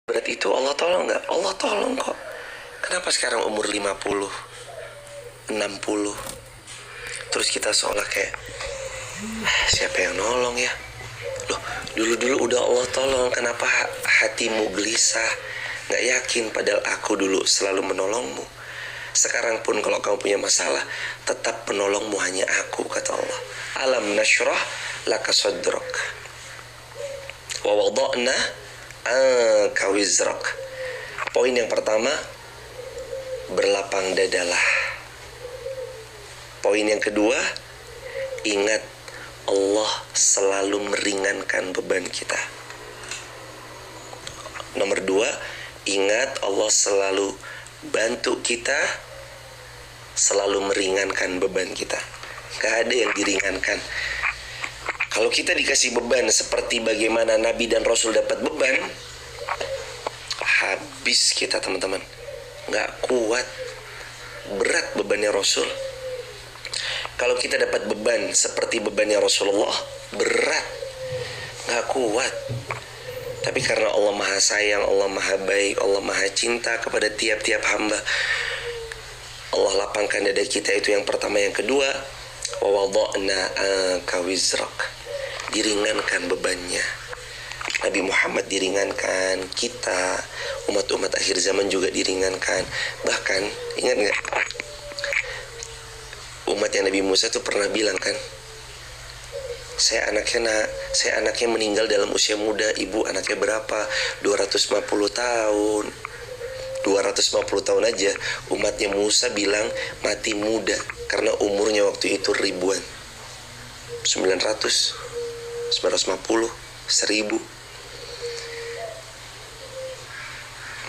Berat itu Allah tolong nggak? Allah tolong kok. Kenapa sekarang umur 50, 60, terus kita seolah kayak siapa yang nolong ya? Loh, dulu-dulu udah Allah tolong, kenapa hatimu gelisah? Nggak yakin, padahal aku dulu selalu menolongmu. Sekarang pun kalau kamu punya masalah, tetap penolongmu hanya aku, kata Allah. Alam nashrah laka sadrak wa wada'na anka wizrak. Poin yang pertama, berlapang dadalah. Poin yang kedua, ingat Allah selalu meringankan beban kita. Nomor dua, ingat Allah selalu bantu kita, selalu meringankan beban kita. Gak ada yang diringankan. Kalau kita dikasih beban seperti bagaimana Nabi dan Rasul dapat beban, habis kita teman-teman. Gak kuat. Berat bebannya Rasul. Kalau kita dapat beban seperti bebannya Rasulullah, berat, gak kuat. Tapi karena Allah maha sayang, Allah maha baik, Allah maha cinta kepada tiap-tiap hamba, Allah lapangkan dada kita. Itu yang pertama. Yang kedua, wa wada'na anka wizrak, diringankan bebannya. Nabi Muhammad diringankan, kita umat-umat akhir zaman juga diringankan. Bahkan ingat gak, umatnya Nabi Musa tuh pernah bilang kan, saya anaknya meninggal dalam usia muda. Ibu anaknya berapa? 250 tahun. 250 tahun aja umatnya Musa bilang mati muda, karena umurnya waktu itu ribuan. 900, 950, 1000.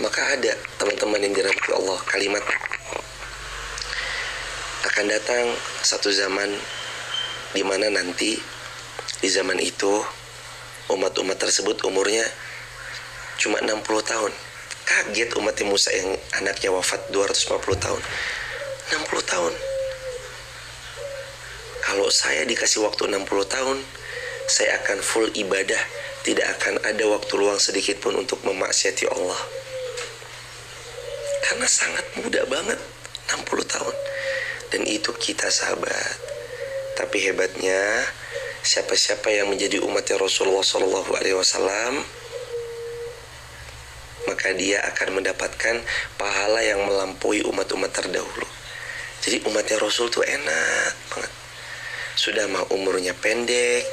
Maka ada teman-teman yang dirahmati Allah, kalimat akan datang satu zaman di mana nanti di zaman itu umat-umat tersebut umurnya cuma 60 tahun. Kaget umatnya Musa yang anaknya wafat 250 tahun. 60 tahun. Kalau saya dikasih waktu 60 tahun, saya akan full ibadah, tidak akan ada waktu luang sedikit pun untuk memaksiati Allah. Karena sangat muda banget, 60 tahun. Dan itu kita, sahabat. Tapi hebatnya, siapa-siapa yang menjadi umatnya Rasulullah SAW, maka dia akan mendapatkan pahala yang melampaui umat-umat terdahulu. Jadi umatnya Rasul tuh enak banget. Sudah mah umurnya pendek,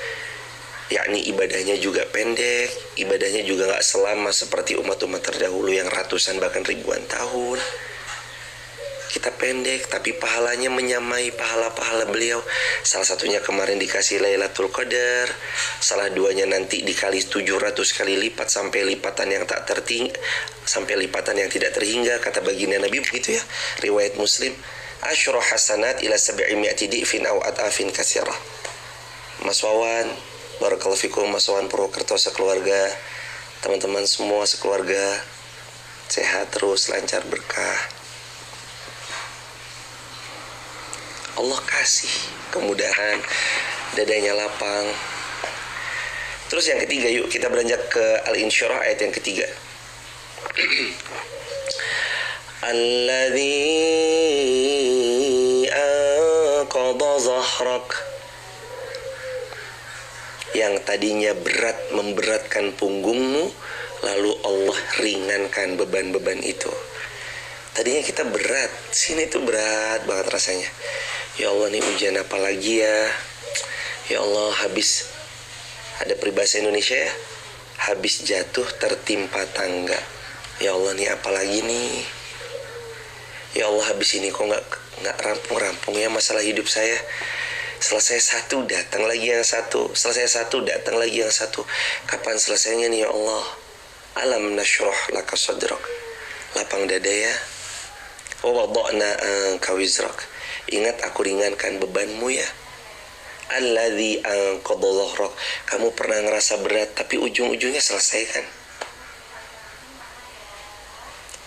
yakni ibadahnya juga pendek. Ibadahnya juga gak selama seperti umat-umat terdahulu yang ratusan bahkan ribuan tahun. Kita pendek, tapi pahalanya menyamai pahala-pahala beliau. Salah satunya kemarin dikasih Lailatul Qadar. Salah duanya nanti dikali 700 kali lipat, sampai lipatan yang tak tertinggi, sampai lipatan yang tidak terhingga. Kata baginda Nabi begitu ya, riwayat Muslim. Asyra hasanat ila 700 di'fin aw at'afin katsirah. Mas Wawan, barakallahu fikum, Mas Wawan Purwokerto sekeluarga, teman-teman semua sekeluarga sehat terus, lancar, berkah. Allah kasih kemudahan, dadanya lapang. Terus yang ketiga, yuk kita beranjak ke Al-Insyirah ayat yang ketiga. Alladzi anqadha zahrak, yang tadinya berat memberatkan punggungmu, lalu Allah ringankan beban-beban itu. Tadinya kita berat, sini tuh berat banget rasanya. Ya Allah, nih ujian apa lagi ya? Ya Allah, habis, ada peribahasa Indonesia ya, habis jatuh tertimpa tangga. Ya Allah, nih apa lagi nih? Ya Allah, habis ini kok nggak rampung-rampung ya masalah hidup saya. Selesai satu, datang lagi yang satu. Selesai satu, datang lagi yang satu. Kapan selesainya nih ya Allah? Alam nashrah laka sadrak, lapang dada ya. Wa wada'na anka wizrak, ingat aku ringankan bebanmu ya. Alladzi anqadha dhahrak, kamu pernah ngerasa berat tapi ujung-ujungnya selesai kan?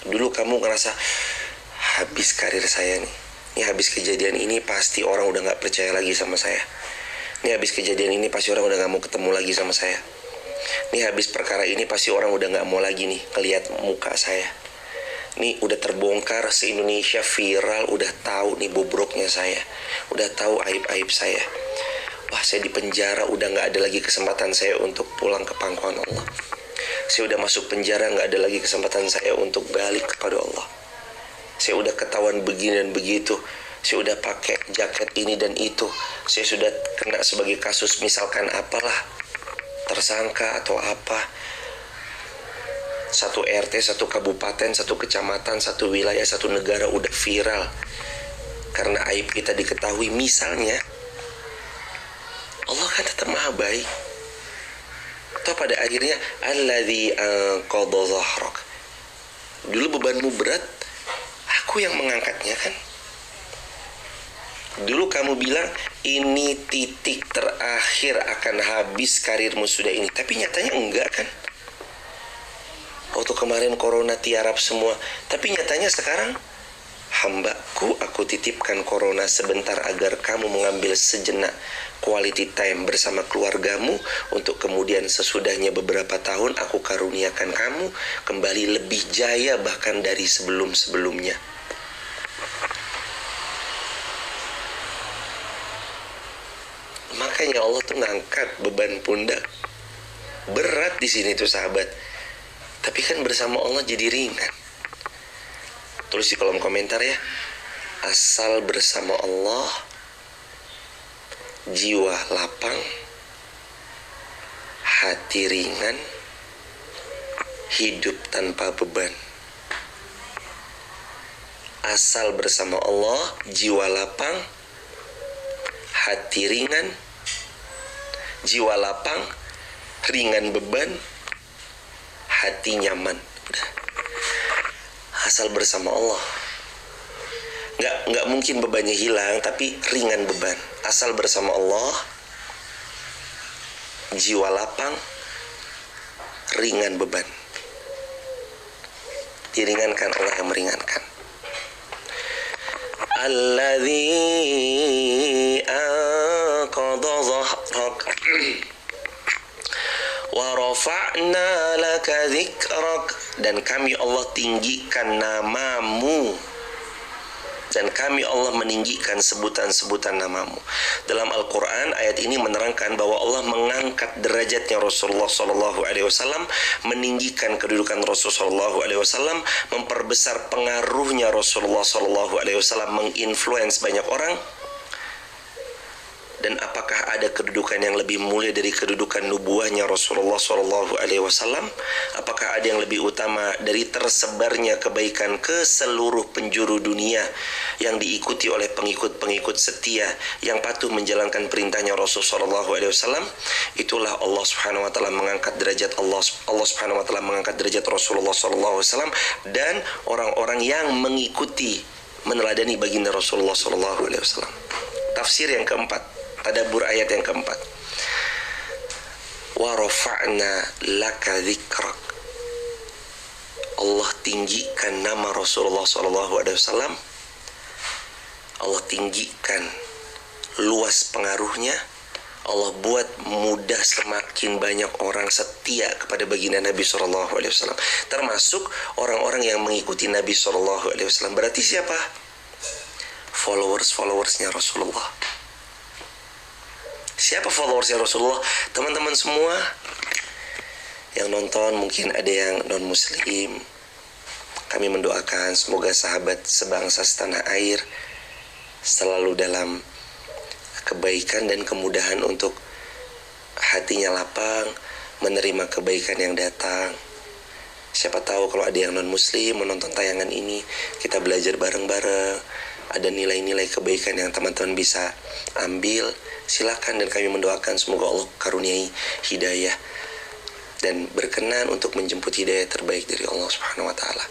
Dulu kamu ngerasa habis karir saya nih. Ini habis kejadian ini pasti orang udah gak percaya lagi sama saya. Ini habis kejadian ini pasti orang udah gak mau ketemu lagi sama saya. Nih habis perkara ini pasti orang udah gak mau lagi nih ngeliat muka saya. Nih udah terbongkar se-Indonesia, viral, udah tahu nih bobroknya saya, udah tahu aib-aib saya. Wah, saya di penjara, udah gak ada lagi kesempatan saya untuk pulang ke pangkuan Allah. Saya udah masuk penjara, gak ada lagi kesempatan saya untuk balik kepada Allah. Saya udah ketahuan begini dan begitu, saya udah pakai jaket ini dan itu, saya sudah kena sebagai kasus misalkan apalah, tersangka atau apa. Satu RT, satu kabupaten, satu kecamatan, satu wilayah, satu negara udah viral karena aib kita diketahui misalnya. Allah kan tetap maha baik. Atau pada akhirnya alladzi anqadha dhahrak, dulu bebanmu berat, aku yang mengangkatnya kan. Dulu kamu bilang ini titik terakhir, akan habis karirmu sudah ini, tapi nyatanya enggak kan. Waktu kemarin corona tiarap semua, tapi nyatanya sekarang hambaku, aku titipkan corona sebentar agar kamu mengambil sejenak quality time bersama keluargamu, untuk kemudian sesudahnya beberapa tahun aku karuniakan kamu kembali lebih jaya bahkan dari sebelum-sebelumnya. Makanya Allah tuh ngangkat beban pundak berat di sini tuh sahabat, tapi kan bersama Allah jadi ringan. Tulis di kolom komentar ya, asal bersama Allah jiwa lapang, hati ringan, hidup tanpa beban. Asal bersama Allah jiwa lapang, hati ringan, jiwa lapang, ringan beban, hati nyaman. Udah. Asal bersama Allah, nggak mungkin bebannya hilang, tapi ringan beban. Asal bersama Allah, jiwa lapang, ringan beban. Diringankan, Allah yang meringankan. Alladzi anqadha dhahrak wa rafa'na laka dzikrak, dan kami Allah tinggikan namamu, dan kami Allah meninggikan sebutan-sebutan namamu. Dalam Al-Quran ayat ini menerangkan bahwa Allah mengangkat derajatnya Rasulullah SAW, meninggikan kedudukan Rasulullah SAW, memperbesar pengaruhnya Rasulullah SAW, menginfluence banyak orang. Dan apakah ada kedudukan yang lebih mulia dari kedudukan nubuahnya Rasulullah SAW? Apakah ada yang lebih utama dari tersebarnya kebaikan ke seluruh penjuru dunia yang diikuti oleh pengikut-pengikut setia yang patuh menjalankan perintahnya Rasulullah SAW? Itulah Allah Subhanahu Wa Taala mengangkat derajat Allah Subhanahu Wa Taala mengangkat derajat Rasulullah SAW dan orang-orang yang mengikuti, meneladani baginda Rasulullah SAW. Tafsir yang keempat, tadabbur ayat yang keempat, wa rafa'na laka dzikrak, Allah tinggikan nama Rasulullah SAW, Allah tinggikan luas pengaruhnya, Allah buat mudah semakin banyak orang setia kepada baginda Nabi SAW, termasuk orang-orang yang mengikuti Nabi SAW. Berarti siapa? Followers-followersnya Rasulullah. Siapa followersnya Rasulullah? Teman-teman semua yang nonton, mungkin ada yang non-muslim. Kami mendoakan semoga sahabat sebangsa setanah air selalu dalam kebaikan dan kemudahan untuk hatinya lapang menerima kebaikan yang datang. Siapa tahu kalau ada yang non-muslim menonton tayangan ini, kita belajar bareng-bareng, ada nilai-nilai kebaikan yang teman-teman bisa ambil. Silakan, dan kami mendoakan semoga Allah karuniai hidayah dan berkenan untuk menjemput hidayah terbaik dari Allah Subhanahu Wa Taala.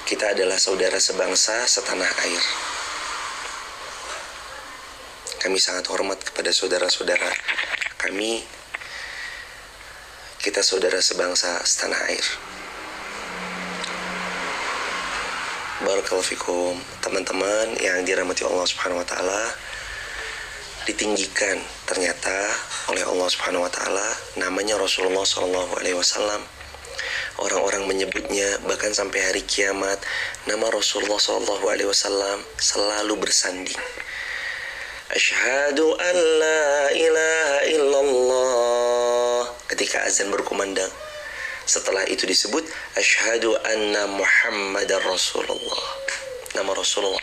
Kita adalah saudara sebangsa setanah air. Kami sangat hormat kepada saudara-saudara kami. Kita saudara sebangsa setanah air. Barakallahu fikum, teman-teman yang dirahmati Allah Subhanahu Wa Taala. ditinggikan ternyata oleh Allah Subhanahu wa taala, namanya Rasulullah sallallahu alaihi wasallam. Orang-orang menyebutnya bahkan sampai hari kiamat, nama Rasulullah sallallahu alaihi wasallam selalu bersanding. Asyhadu an la ilaha illallah ketika azan berkumandang. Setelah itu disebut asyhadu anna Muhammadar Rasulullah. Nama Rasulullah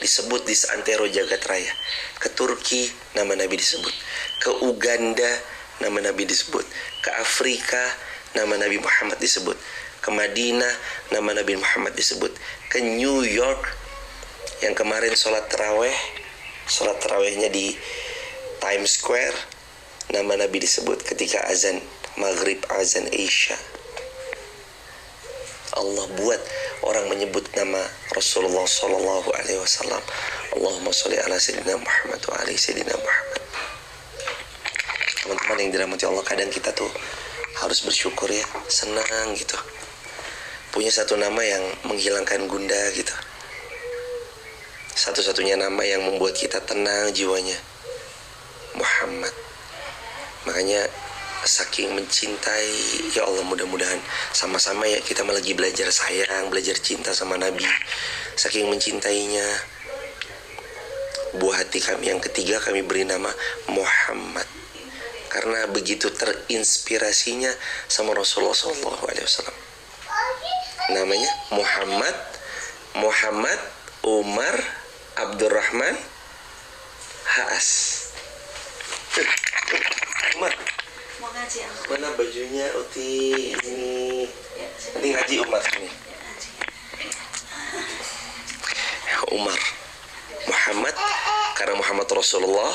disebut di seantero jagat raya. Ke Turki nama Nabi disebut. Ke Uganda nama Nabi disebut. Ke Afrika nama Nabi Muhammad disebut. Ke Madinah nama Nabi Muhammad disebut. Ke New York yang kemarin sholat tarawehnya di Times Square, nama Nabi disebut ketika azan maghrib, azan Isya. Allah buat orang menyebut nama Rasulullah sallallahu alaihi wasallam. Allahumma sholli ala sayyidina Muhammad wa ali sayyidina Muhammad. Teman-teman yang dirahmati Allah, kadang kita tuh harus bersyukur ya, senang gitu. Punya satu nama yang menghilangkan gundah gitu. Satu-satunya nama yang membuat kita tenang jiwanya, Muhammad. Makanya saking mencintai, ya Allah, mudah-mudahan sama-sama ya kita lagi belajar sayang, belajar cinta sama Nabi. Saking mencintainya, buah hati kami yang ketiga kami beri nama Muhammad, karena begitu terinspirasinya sama Rasulullah SAW. Namanya Muhammad Umar Abdurrahman Haas. Umar, mana bajunya Uti? Ini nanti ngaji Umar ini. Umar Muhammad karena Muhammad Rasulullah,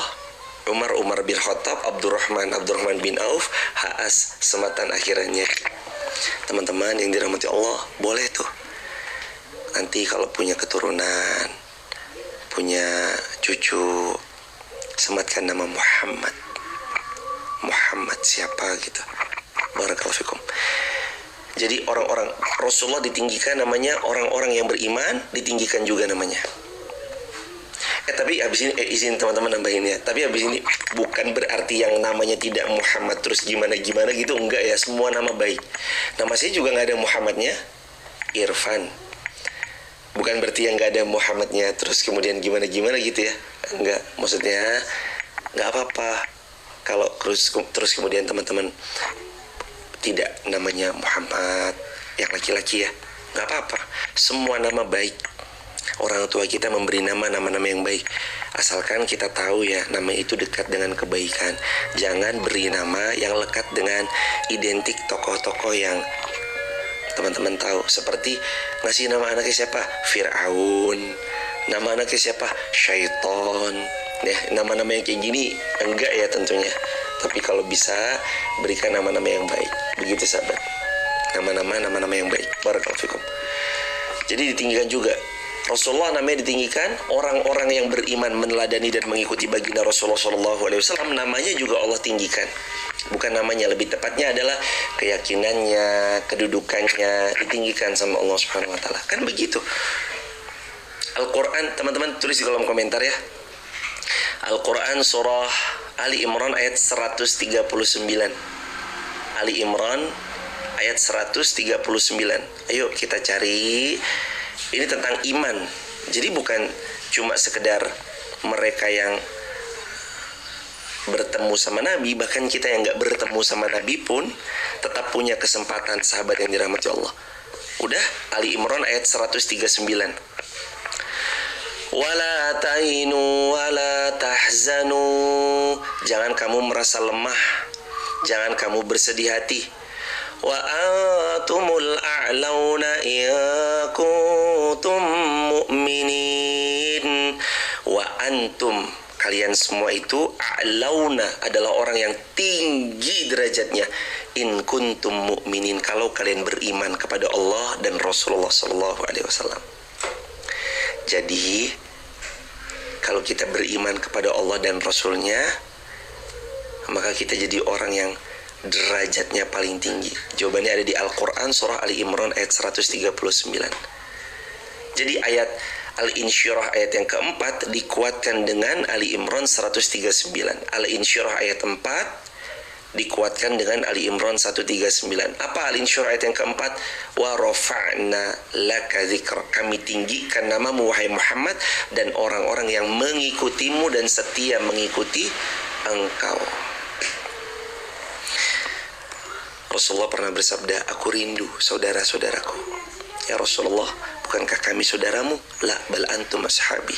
Umar bin Khattab, Abdurrahman bin Auf, Haas sematan akhirannya. Teman-teman yang dirahmati Allah, boleh tuh nanti kalau punya keturunan, punya cucu, sematkan nama Muhammad siapa gitu. Barakallahu fikum. Jadi orang-orang Rasulullah ditinggikan namanya, orang-orang yang beriman ditinggikan juga namanya. Tapi abis ini izin teman-teman nambahin ya. Tapi abis ini bukan berarti yang namanya tidak Muhammad terus gimana gitu, enggak ya. Semua nama baik. Nama saya juga nggak ada Muhammadnya, Irfan. Bukan berarti yang nggak ada Muhammadnya terus kemudian gimana gitu ya. Enggak, maksudnya nggak apa-apa kalau terus kemudian teman-teman tidak namanya Muhammad yang laki-laki ya, nggak apa-apa. Semua nama baik. Orang tua kita memberi nama-nama yang baik, asalkan kita tahu ya nama itu dekat dengan kebaikan. Jangan beri nama yang lekat dengan identik tokoh-tokoh yang teman-teman tahu. Seperti ngasih nama anaknya siapa? Fir'aun. Nama anaknya siapa? Syaiton. Ya, nama-nama yang kayak gini enggak ya tentunya. Tapi kalau bisa berikan nama-nama yang baik. Begitu sahabat. Nama-nama yang baik. Barakallahu fikum. Jadi ditinggikan juga. Rasulullah namanya ditinggikan, orang-orang yang beriman meneladani dan mengikuti baginda Rasulullah SAW, namanya juga Allah tinggikan. Bukan namanya, lebih tepatnya adalah keyakinannya, kedudukannya ditinggikan sama Allah Subhanahu Wa Taala. Kan begitu. Al-Quran, teman-teman tulis di kolom komentar ya. Al-Quran surah Ali Imran ayat 139. Ali Imran ayat 139. Ayo kita cari. Ini tentang iman. Jadi bukan cuma sekedar mereka yang bertemu sama Nabi, bahkan kita yang gak bertemu sama Nabi pun tetap punya kesempatan, sahabat yang dirahmati Allah. Udah, Ali Imran ayat 139. Wala tahinu wala tahzanu. Jangan kamu merasa lemah, jangan kamu bersedih hati. Wa antumul a'launa in kuntum mu'minin. Wa antum, kalian semua itu, a'launa, adalah orang yang tinggi derajatnya, in kuntum mu'minin, kalau kalian beriman kepada Allah dan Rasulullah sallallahu alaihi wasallam. Jadi kalau kita beriman kepada Allah dan Rasulnya, maka kita jadi orang yang derajatnya paling tinggi. Jawabannya ada di Al-Quran surah Ali Imran ayat 139. Jadi Al-Insyirah ayat yang keempat dikuatkan dengan Ali Imran 139. Al-Insyirah ayat 4 dikuatkan dengan Ali Imran 139. Apa Al-Insyirah ayat yang keempat? Wa rafa'na laka dzikra. Kami tinggikan namamu wahai Muhammad dan orang-orang yang mengikutimu dan setia mengikuti engkau. Rasulullah pernah bersabda, aku rindu saudara-saudaraku. Ya Rasulullah, bukankah kami saudaramu? La, bal antum ashabi.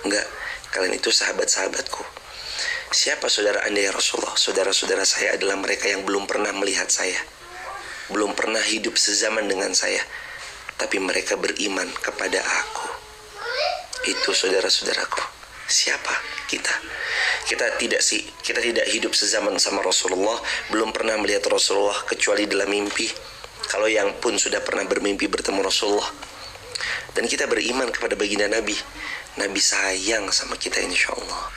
Enggak, kalian itu sahabat-sahabatku. Siapa saudara Anda ya Rasulullah? Saudara-saudara saya adalah mereka yang belum pernah melihat saya, belum pernah hidup sezaman dengan saya, tapi mereka beriman kepada aku. Itu saudara-saudaraku. Siapa kita? Kita tidak hidup sezaman sama Rasulullah, belum pernah melihat Rasulullah kecuali dalam mimpi. Kalau yang pun sudah pernah bermimpi bertemu Rasulullah. Dan kita beriman kepada baginda Nabi. Nabi sayang sama kita insya Allah.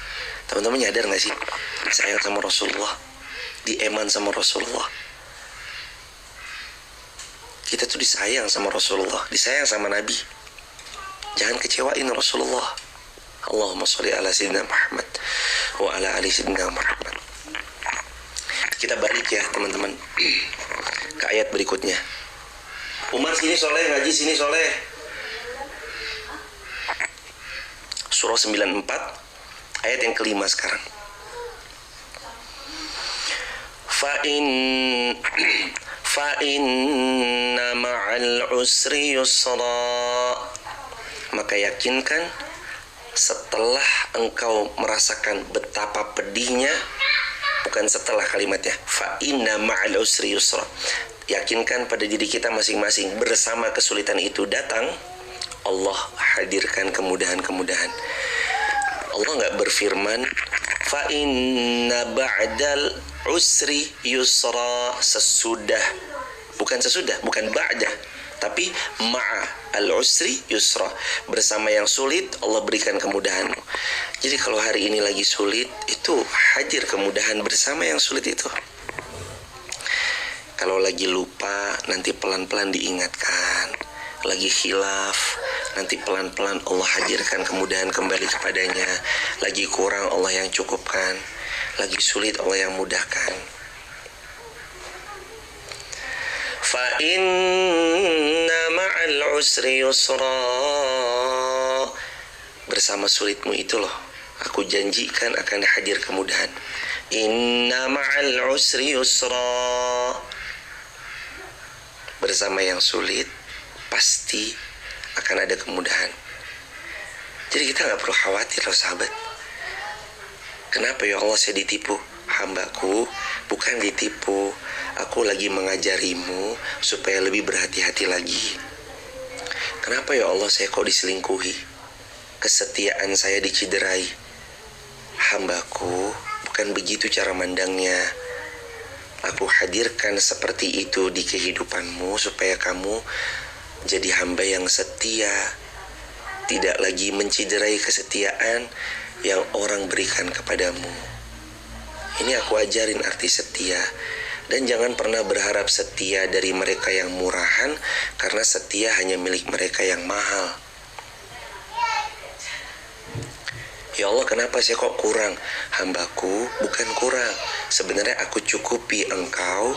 Teman-teman nyadar gak sih? Sayang sama Rasulullah, dieman sama Rasulullah. Kita tuh disayang sama Rasulullah, disayang sama Nabi. Jangan kecewain Rasulullah. Allahumma sholli ala sayyidina Muhammad wa ala ali sayyidina Muhammad. Kita balik ya teman-teman ke ayat berikutnya. Umar sini soleh, ngaji sini soleh. Surah 94 ayat yang kelima sekarang. Fa inna ma'al usri yusra. Maka yakinkan setelah engkau merasakan betapa pedihnya, bukan setelah kalimatnya, fa inna ma'al usri yusra. Yakinkan pada diri kita masing-masing, bersama kesulitan itu datang, Allah hadirkan kemudahan-kemudahan. Allah nggak berfirman fa inna ba'dal usri yusra, sesudah, bukan ba'da, tapi ma'a al usri yusra, bersama yang sulit Allah berikan kemudahan. Jadi kalau hari ini lagi sulit, itu hadir kemudahan bersama yang sulit itu. Kalau lagi lupa, nanti pelan-pelan diingatkan. Lagi khilaf, nanti pelan-pelan Allah hadirkan kemudahan kembali kepadanya. Lagi kurang, Allah yang cukupkan. Lagi sulit, Allah yang mudahkan. Fa inna ma'al usri yusra. Bersama sulitmu itu loh, aku janjikan akan hadir kemudahan. Inna ma'al usri yusra. Bersama yang sulit pasti akan ada kemudahan. Jadi kita gak perlu khawatir loh sahabat. Kenapa ya Allah saya ditipu? Hambaku bukan ditipu, aku lagi mengajarimu supaya lebih berhati-hati lagi. Kenapa ya Allah saya kok diselingkuhi? Kesetiaan saya diciderai. Hambaku bukan begitu cara mandangnya. Aku hadirkan seperti itu di kehidupanmu supaya kamu jadi hamba yang setia, tidak lagi menciderai kesetiaan yang orang berikan kepadamu. Ini aku ajarin arti setia. Dan jangan pernah berharap setia dari mereka yang murahan, karena setia hanya milik mereka yang mahal. Ya Allah, kenapa saya kok kurang? Hambaku bukan kurang. Sebenarnya aku cukupi engkau,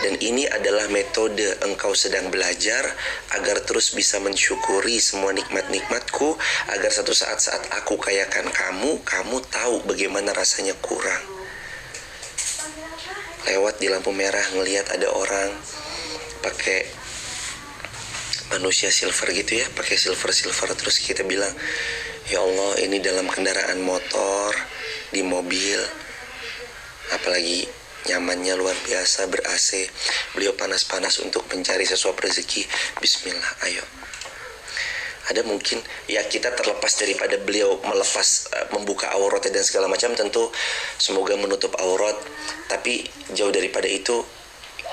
dan ini adalah metode engkau sedang belajar agar terus bisa mensyukuri semua nikmat-nikmatku, agar satu saat aku kayakan kamu tahu bagaimana rasanya kurang. Lewat di lampu merah ngelihat ada orang pakai manusia silver gitu ya, pakai silver, terus kita bilang, ya Allah, ini dalam kendaraan motor, di mobil, apalagi nyamannya luar biasa, ber-AC, beliau panas-panas untuk mencari sesuap rezeki. Bismillah, ayo. Ada mungkin ya kita terlepas daripada beliau membuka auratnya dan segala macam, tentu semoga menutup aurat, tapi jauh daripada itu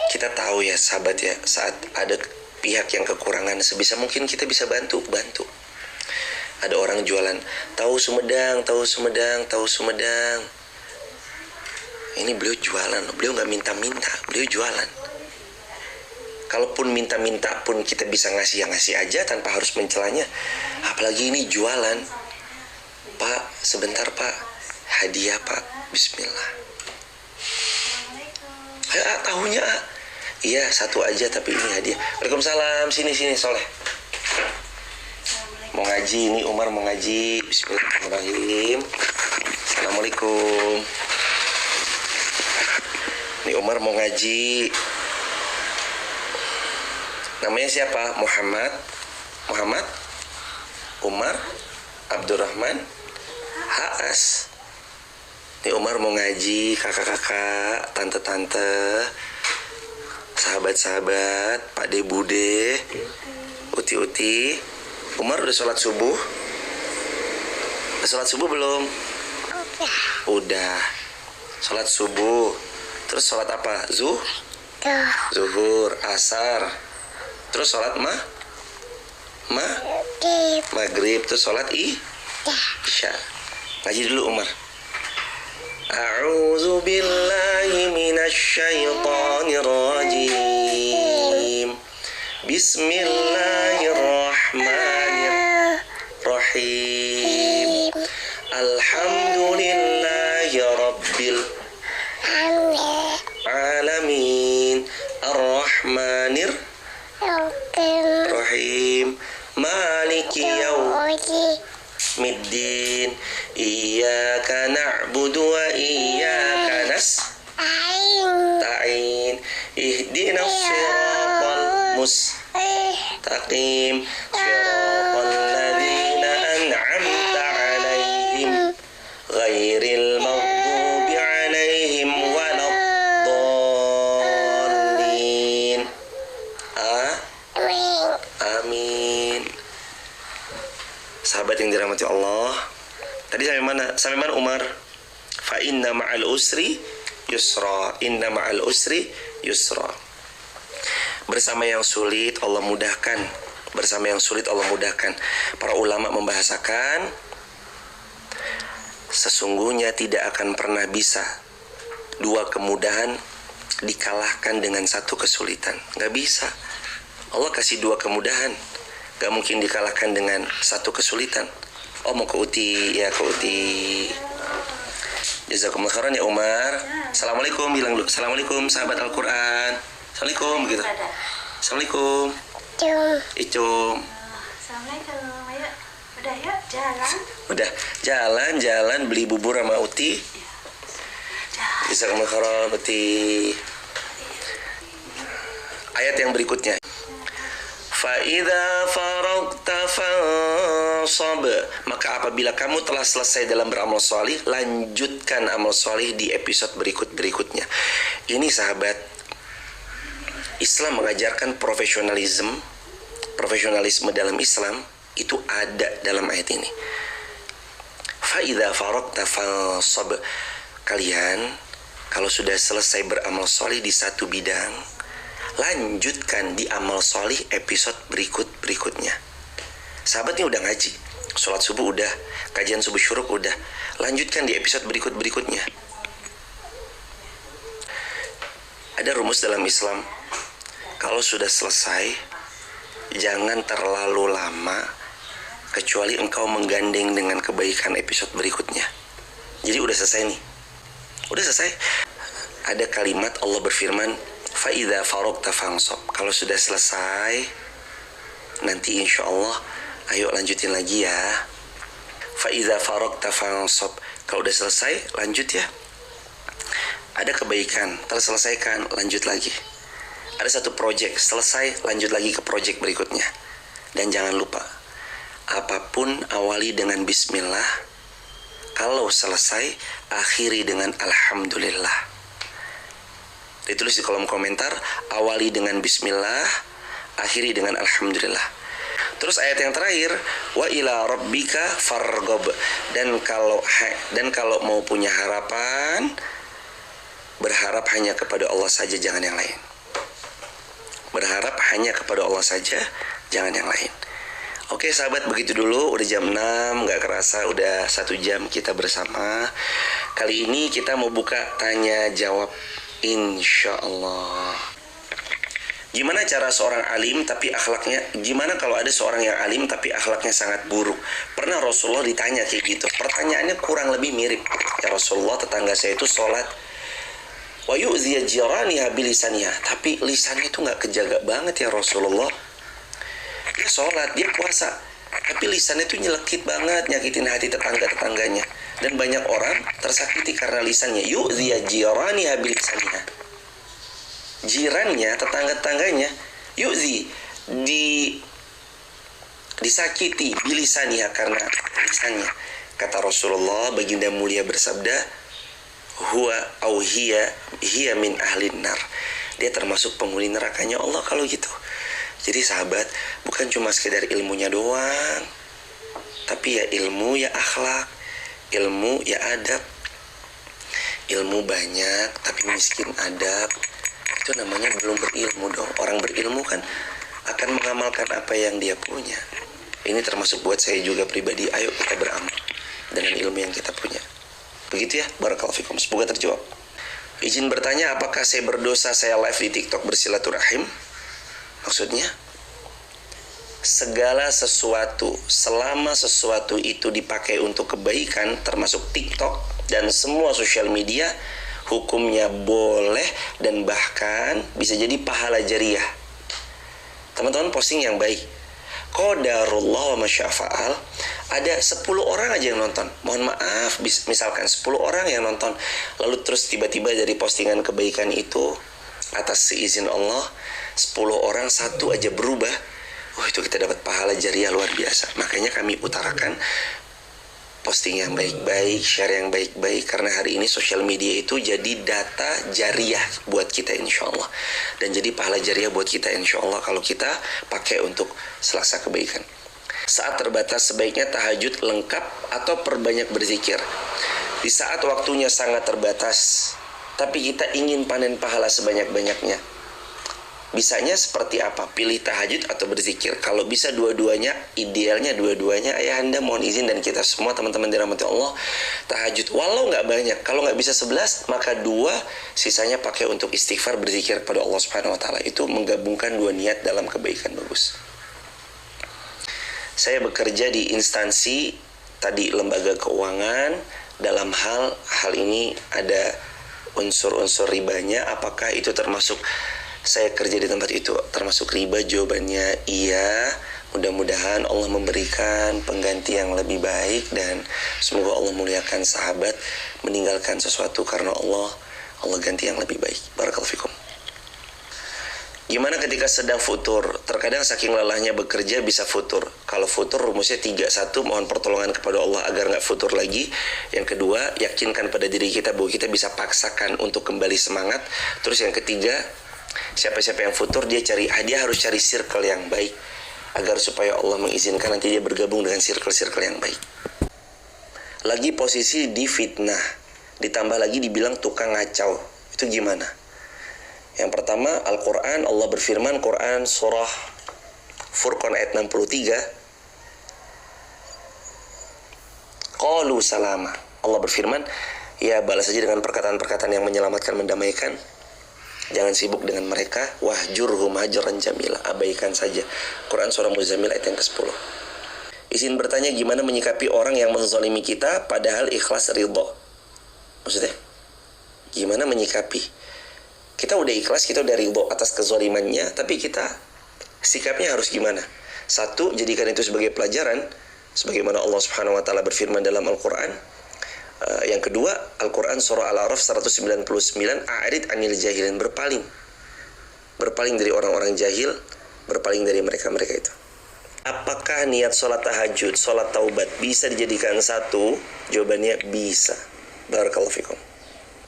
kita tahu ya sahabat ya, saat ada pihak yang kekurangan, sebisa mungkin kita bisa bantu. Ada orang jualan tahu Sumedang. Ini beliau jualan, beliau nggak minta-minta, beliau jualan. Kalaupun minta-minta pun kita bisa ngasih, yang ngasih aja tanpa harus mencelanya. Apalagi ini jualan. Pak, sebentar Pak, hadiah Pak, bismillah. Tahunya iya, satu aja tapi ini hadiah. Waalaikumsalam, sini Soleh. Mau ngaji, ini Umar mau ngaji. Bismillahirrahmanirrahim. Assalamualaikum. Ini Umar mau ngaji. Namanya siapa? Muhammad, Umar, Abdurrahman, Haas. Ini Umar mau ngaji, kakak-kakak, tante-tante, sahabat-sahabat, Pak De Bude, Uti-Uti. Umar udah sholat subuh? Udah sholat subuh belum? Udah. Sholat subuh. Terus sholat apa? Zuhur, asar. Terus sholat maghrib. Terus sholat isya. Ngaji dulu Umar. A'udzu billahi minasyaitonir rajim. Bismillahirrahmanirrahim. Alhamdulillahi rabbil alamin. Ar-Rahmanir Rahim. Maliki yaumiddin. Iyyaka na'budu wa iyyaka nasta'in. Ihdinas siratal mustaqim. Siratal ladzina an'amta 'alaihim ghairil maghdubi 'alaihim waladdallin. Amin. Sahabat yang dirahmati Allah, tadi sampai mana? Sampai mana Umar? Fa inna ma'al usri yusra. Inna ma'al usri yusra. Bersama yang sulit Allah mudahkan. Bersama yang sulit Allah mudahkan. Para ulama membahasakan, sesungguhnya tidak akan pernah bisa dua kemudahan dikalahkan dengan satu kesulitan. Gak bisa. Allah kasih dua kemudahan, gak mungkin dikalahkan dengan satu kesulitan. Oh, mau ke Uti, ya ke Uti. Jazakumullah khairan ya Umar. Assalamualaikum, bilang dulu. Assalamualaikum sahabat Al-Quran. Assalamualaikum gitu. Assalamualaikum. Icum. Assalamualaikum. Ayo, udah yuk jalan. Udah jalan beli bubur sama Uti. Jazakumullah khairan Uti. Ayat yang berikutnya. Fa'idha faragta fansab. Maka apabila kamu telah selesai dalam beramal solih, lanjutkan amal solih di episode berikutnya. Ini sahabat, Islam mengajarkan profesionalisme dalam Islam itu ada dalam ayat ini. Fa'idha faragta fansab. Kalian kalau sudah selesai beramal solih di satu bidang, lanjutkan di amal solih episode berikutnya. Sahabat ini udah ngaji, sholat subuh udah, kajian subuh syuruk udah, lanjutkan di episode berikutnya. Ada rumus dalam Islam, kalau sudah selesai jangan terlalu lama kecuali engkau menggandeng dengan kebaikan episode berikutnya. Jadi udah selesai nih, udah selesai. Ada kalimat Allah berfirman, Fa'idha faragta fansab. Kalau sudah selesai, nanti insya Allah ayo lanjutin lagi ya. Fa'idha faragta fansab. Kalau udah selesai, lanjut ya. Ada kebaikan, terselesaikan, lanjut lagi. Ada satu project, selesai, lanjut lagi ke project berikutnya. Dan jangan lupa, apapun awali dengan bismillah. Kalau selesai, akhiri dengan alhamdulillah. Ditulis di kolom komentar, awali dengan bismillah, akhiri dengan alhamdulillah. Terus ayat yang terakhir, wa ila rabbika farghab. Dan kalau mau punya harapan, berharap hanya kepada Allah saja, jangan yang lain. Berharap hanya kepada Allah saja, jangan yang lain. Oke sahabat, begitu dulu. Udah jam 6, gak kerasa udah 1 jam kita bersama. Kali ini kita mau buka tanya jawab, insya Allah. Gimana cara seorang alim tapi akhlaknya, gimana kalau ada seorang yang alim tapi akhlaknya sangat buruk? Pernah Rasulullah ditanya kayak gitu. Pertanyaannya kurang lebih mirip. Ya Rasulullah, tetangga saya itu sholat, wa yu'ziya jiraniha bilisaniha, tapi lisannya itu nggak kejaga banget ya Rasulullah. Dia sholat, dia puasa, tapi lisannya itu nyelekit banget, nyakitin hati tetangga-tetangganya. Dan banyak orang tersakiti karena lisannya. Yu'ziya jiraniha bilisaniha, jirannya, tetangga-tetangganya, disakiti bilisaniha, karena lisannya. Kata Rasulullah, baginda mulia bersabda, huwa au hiya min ahlin nar, dia termasuk penghuni nerakanya Allah kalau gitu. Jadi sahabat, bukan cuma sekedar ilmunya doang, tapi ya ilmu, ya akhlak, ilmu, ya adab. Ilmu banyak tapi miskin adab, itu namanya belum berilmu dong. Orang berilmu kan akan mengamalkan apa yang dia punya. Ini termasuk buat saya juga pribadi. Ayo kita beramal dengan ilmu yang kita punya. Begitu ya, barakallahu fikum. Semoga terjawab. Izin bertanya, apakah saya berdosa saya live di TikTok bersilaturahim? Maksudnya, segala sesuatu, selama sesuatu itu dipakai untuk kebaikan, termasuk TikTok dan semua sosial media, hukumnya boleh dan bahkan bisa jadi pahala jariah. Teman-teman posting yang baik, qadarullah wa masyafa'al, ada 10 orang aja yang nonton. Mohon maaf, misalkan 10 orang yang nonton, lalu terus tiba-tiba dari postingan kebaikan itu, atas seizin Allah, 10 orang satu aja berubah, itu kita dapat pahala jariah luar biasa. Makanya kami utarakan posting yang baik-baik, share yang baik-baik, karena hari ini sosial media itu jadi data jariah buat kita insya Allah, dan jadi pahala jariah buat kita insya Allah kalau kita pakai untuk selasa kebaikan. Saat terbatas sebaiknya tahajud lengkap atau perbanyak berzikir. Di saat waktunya sangat terbatas tapi kita ingin panen pahala sebanyak-banyaknya, bisanya seperti apa? Pilih tahajud atau berzikir? Kalau bisa dua-duanya, idealnya dua-duanya. Ayahanda mohon izin dan kita semua teman-teman dirahmati Allah, tahajud walau nggak banyak. Kalau nggak bisa 11, maka 2, sisanya pakai untuk istighfar, berzikir kepada Allah Subhanahu Wa Taala. Itu menggabungkan 2 niat dalam kebaikan, bagus. Saya bekerja di instansi tadi lembaga keuangan. Dalam hal ini ada unsur-unsur ribanya. Apakah itu termasuk, saya kerja di tempat itu termasuk riba? Jawabannya iya. Mudah-mudahan Allah memberikan pengganti yang lebih baik, dan semoga Allah muliakan sahabat meninggalkan sesuatu karena Allah ganti yang lebih baik. Barakallahu fikum. Gimana ketika sedang futur? Terkadang saking lelahnya bekerja bisa futur. Kalau futur rumusnya 3. 1, mohon pertolongan kepada Allah agar nggak futur lagi. Yang kedua, yakinkan pada diri kita bahwa kita bisa paksakan untuk kembali semangat. Terus yang ketiga, siapa-siapa yang futur dia harus cari circle yang baik agar supaya Allah mengizinkan nanti dia bergabung dengan circle-circle yang baik. Lagi posisi di fitnah, ditambah lagi dibilang tukang ngacau, itu gimana? Yang pertama, Al-Quran, Allah berfirman, Quran surah Furqan ayat 63, qalu salama. Allah berfirman, ya balas saja dengan perkataan-perkataan yang menyelamatkan, mendamaikan. Jangan sibuk dengan mereka. Wahjurhum hajran jamila, abaikan saja. Quran surah Muzammil ayat yang ke-10. Izin bertanya, gimana menyikapi orang yang menzalimi kita padahal ikhlas ridho? Maksudnya gimana menyikapi? Kita udah ikhlas, kita udah ridho atas kezalimannya, tapi kita sikapnya harus gimana? 1, jadikan itu sebagai pelajaran, sebagaimana Allah Subhanahu Wa Taala berfirman dalam Al-Quran. Yang kedua, Al-Quran surah Al-A'raf 199, a'rid anil jahilin, berpaling dari orang-orang jahil, berpaling dari mereka-mereka itu. Apakah niat sholat tahajud, sholat taubat bisa dijadikan satu? Jawabannya bisa. Barakallahu fikum.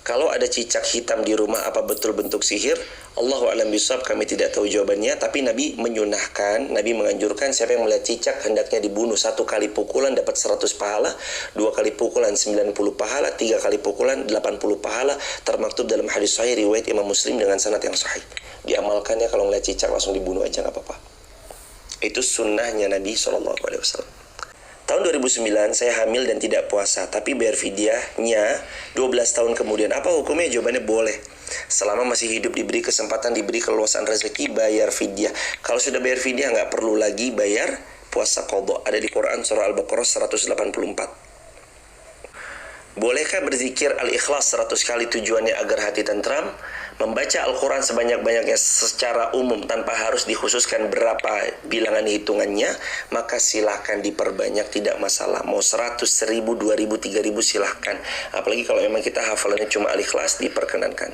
Kalau ada cicak hitam di rumah, apa betul bentuk sihir? Allahu a'lam bishawab, kami tidak tahu jawabannya. Tapi Nabi menyunahkan, Nabi menganjurkan siapa yang melihat cicak hendaknya dibunuh. 1 kali pukulan dapat 100 pahala, 2 kali pukulan 90 pahala, 3 kali pukulan 80 pahala. Termaktub dalam hadis sahih riwayat Imam Muslim dengan sanad yang sahih. Diamalkannya, kalau ngeliat cicak langsung dibunuh aja, nggak apa-apa. Itu sunnahnya Nabi SAW. Tahun 2009 saya hamil dan tidak puasa, tapi bayar fidyahnya 12 tahun kemudian. Apa hukumnya? Jawabannya boleh. Selama masih hidup, diberi kesempatan, diberi keluasan rezeki, bayar fidyah. Kalau sudah bayar fidyah nggak perlu lagi bayar puasa qadha. Ada di Quran surah Al-Baqarah 184. Bolehkah berzikir al-ikhlas 100 kali tujuannya agar hati tentram? Membaca Al-Quran sebanyak-banyaknya secara umum tanpa harus dikhususkan berapa bilangan hitungannya, maka silahkan diperbanyak, tidak masalah. Mau 100, 1000, 2000, 3000 silahkan. Apalagi kalau memang kita hafalannya cuma al-ikhlas, diperkenankan.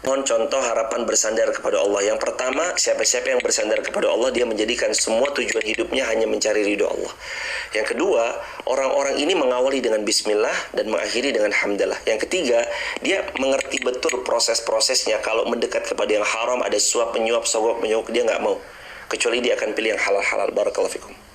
Mohon contoh harapan bersandar kepada Allah. Yang pertama, siapa-siapa yang bersandar kepada Allah, dia menjadikan semua tujuan hidupnya hanya mencari ridho Allah. Yang kedua, orang-orang ini mengawali dengan bismillah dan mengakhiri dengan hamdalah. Yang ketiga, dia mengerti betul proses-prosesnya. Kalau mendekat kepada yang haram, ada suap, menyuap, sogok, menyogok, dia nggak mau. Kecuali dia akan pilih yang halal-halal. Barakallahu fikum.